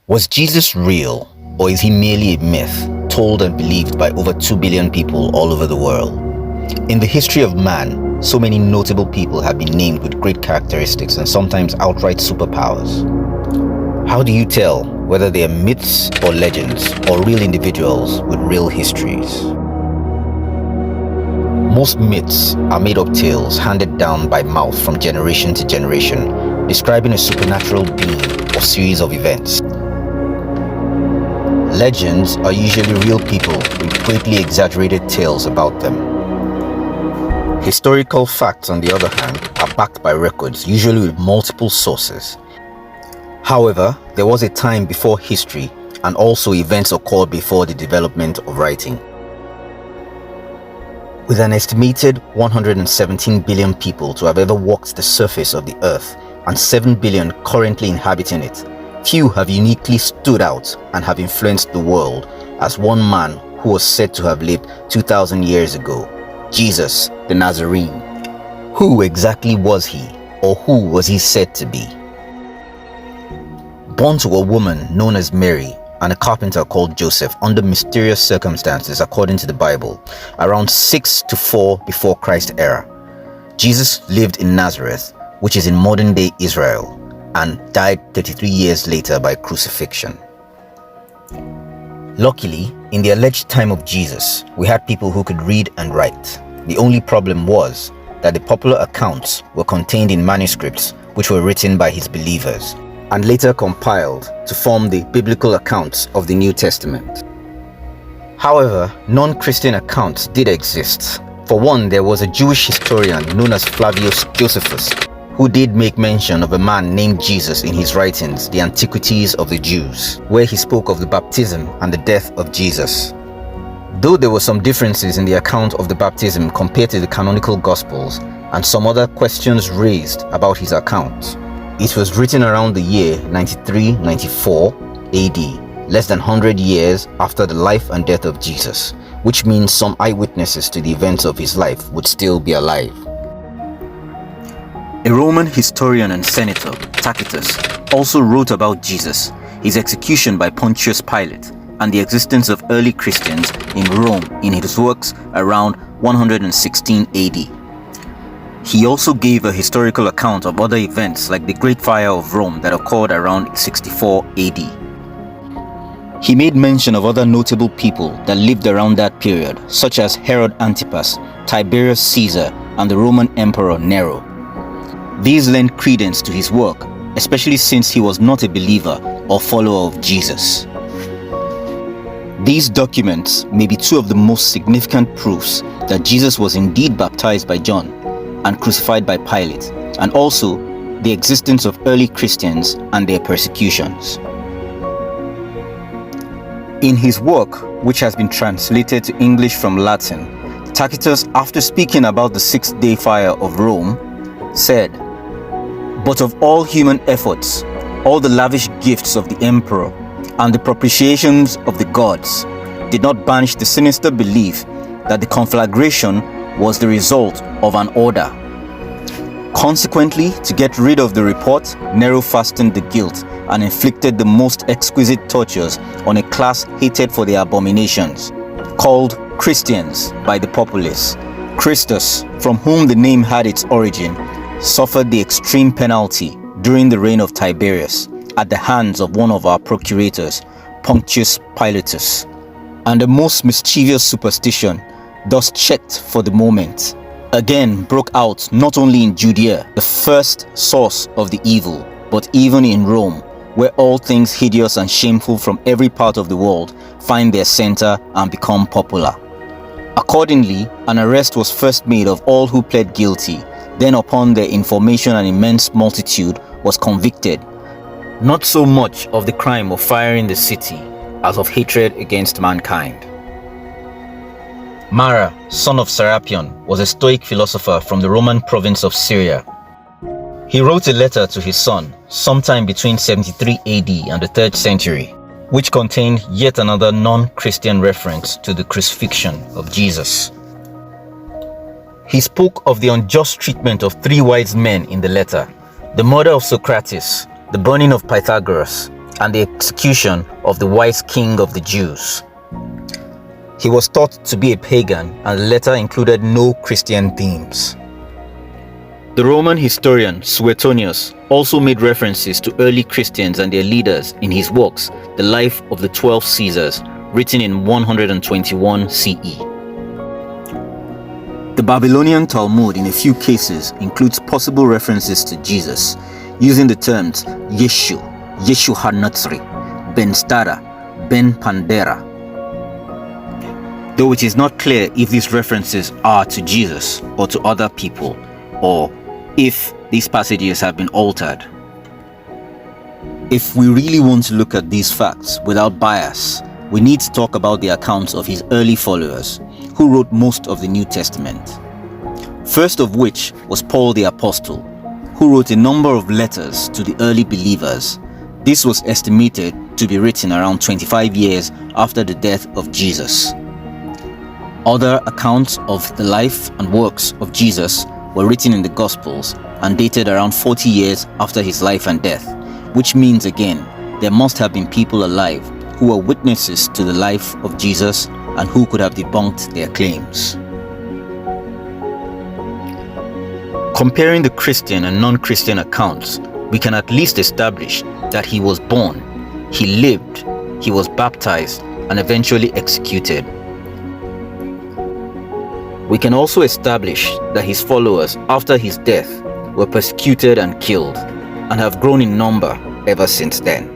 Was Jesus real, or is he merely a myth told and believed by over 2 billion people all over the world? In the history of man, so many notable people have been named with great characteristics and sometimes outright superpowers. How do you tell whether they are myths or legends or real individuals with real histories? Most myths are made-up tales handed down by mouth from generation to generation, describing a supernatural being or series of events. Legends are usually real people with greatly exaggerated tales about them. Historical facts, on the other hand, are backed by records, usually with multiple sources. However, there was a time before history, and also events occurred before the development of writing. With an estimated 117 billion people to have ever walked the surface of the earth and 7 billion currently inhabiting it, few have uniquely stood out and have influenced the world as one man who was said to have lived 2,000 years ago, Jesus the Nazarene. Who exactly was he, or who was he said to be? Born to a woman known as Mary and a carpenter called Joseph under mysterious circumstances according to the Bible, around 6 to 4 before Christ's era, Jesus lived in Nazareth, which is in modern-day Israel, and died 33 years later by crucifixion. Luckily, in the alleged time of Jesus, we had people who could read and write. The only problem was that the popular accounts were contained in manuscripts which were written by his believers and later compiled to form the biblical accounts of the New Testament. However, non-Christian accounts did exist. For one, there was a Jewish historian known as Flavius Josephus, who did make mention of a man named Jesus in his writings, The Antiquities of the Jews, where he spoke of the baptism and the death of Jesus. Though there were some differences in the account of the baptism compared to the canonical Gospels, and some other questions raised about his account, it was written around the year 93-94 AD, less than 100 years after the life and death of Jesus, which means some eyewitnesses to the events of his life would still be alive. A Roman historian and senator, Tacitus, also wrote about Jesus, his execution by Pontius Pilate, and the existence of early Christians in Rome in his works around 116 AD. He also gave a historical account of other events like the Great Fire of Rome that occurred around 64 AD. He made mention of other notable people that lived around that period, such as Herod Antipas, Tiberius Caesar, and the Roman Emperor Nero. These lend credence to his work, especially since he was not a believer or follower of Jesus. These documents may be two of the most significant proofs that Jesus was indeed baptized by John and crucified by Pilate, and also the existence of early Christians and their persecutions. In his work, which has been translated to English from Latin, Tacitus, after speaking about the six-day fire of Rome, said, "But of all human efforts, all the lavish gifts of the emperor, and the propitiations of the gods did not banish the sinister belief that the conflagration was the result of an order. Consequently, to get rid of the report, Nero fastened the guilt and inflicted the most exquisite tortures on a class hated for their abominations, called Christians by the populace. Christus, from whom the name had its origin, suffered the extreme penalty during the reign of Tiberius at the hands of one of our procurators, Pontius Pilatus. And the most mischievous superstition, thus checked for the moment, again broke out not only in Judea, the first source of the evil, but even in Rome, where all things hideous and shameful from every part of the world find their center and become popular. Accordingly, an arrest was first made of all who pled guilty. Then upon their information an immense multitude was convicted, not so much of the crime of firing the city, as of hatred against mankind." Mara, son of Serapion, was a Stoic philosopher from the Roman province of Syria. He wrote a letter to his son sometime between 73 AD and the 3rd century, which contained yet another non-Christian reference to the crucifixion of Jesus. He spoke of the unjust treatment of 3 wise men in the letter: the murder of Socrates, the burning of Pythagoras, and the execution of the wise king of the Jews. He was thought to be a pagan, and the letter included no Christian themes. The Roman historian Suetonius also made references to early Christians and their leaders in his works, The Life of the 12 Caesars, written in 121 CE. The Babylonian Talmud in a few cases includes possible references to Jesus, using the terms Yeshu, Yeshu HaNatzri, Ben Stara, Ben Pandera. Though it is not clear if these references are to Jesus or to other people, or if these passages have been altered. If we really want to look at these facts without bias, we need to talk about the accounts of his early followers, who wrote most of the New Testament. First of which was Paul the Apostle, who wrote a number of letters to the early believers. This was estimated to be written around 25 years after the death of Jesus. Other accounts of the life and works of Jesus were written in the Gospels and dated around 40 years after his life and death, which means again, there must have been people alive who were witnesses to the life of Jesus and who could have debunked their claims. Comparing the Christian and non-Christian accounts, we can at least establish that he was born, he lived, he was baptized, and eventually executed. We can also establish that his followers after his death were persecuted and killed, and have grown in number ever since then.